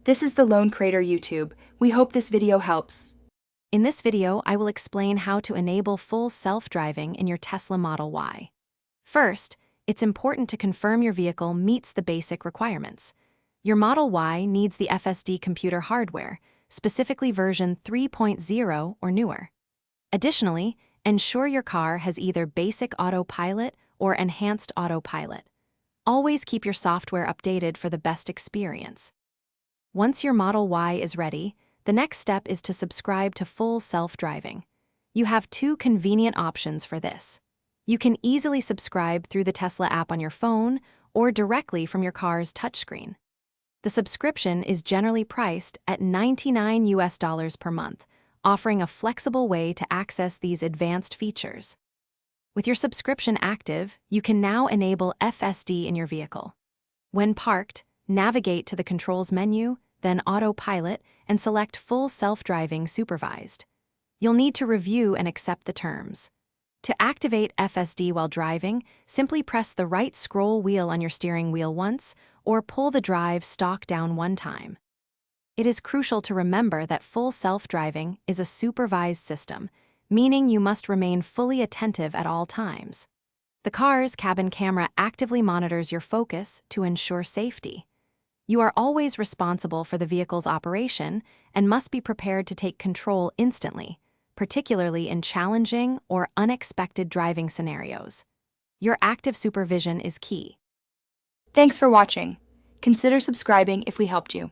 This is the Lone Crater YouTube. We hope this video helps. In this video, I will explain how to enable full self-driving in your Tesla Model Y. First, it's important to confirm your vehicle meets the basic requirements. Your Model Y needs the FSD computer hardware, specifically version 3.0 or newer. Additionally, ensure your car has either basic Autopilot or enhanced Autopilot. Always keep your software updated for the best experience. Once your Model Y is ready, the next step is to subscribe to full self-driving. You have two convenient options for this. You can easily subscribe through the Tesla app on your phone or directly from your car's touchscreen. The subscription is generally priced at $99 per month, offering a flexible way to access these advanced features. With your subscription active, you can now enable FSD in your vehicle. When parked, navigate to the Controls menu, then Autopilot, and select Full Self-Driving Supervised. You'll need to review and accept the terms. To activate FSD while driving, simply press the right scroll wheel on your steering wheel once, or pull the drive stalk down one time. It is crucial to remember that full self-driving is a supervised system, meaning you must remain fully attentive at all times. The car's cabin camera actively monitors your focus to ensure safety. You are always responsible for the vehicle's operation and must be prepared to take control instantly, particularly in challenging or unexpected driving scenarios. Your active supervision is key. Thanks for watching. Consider subscribing if we helped you.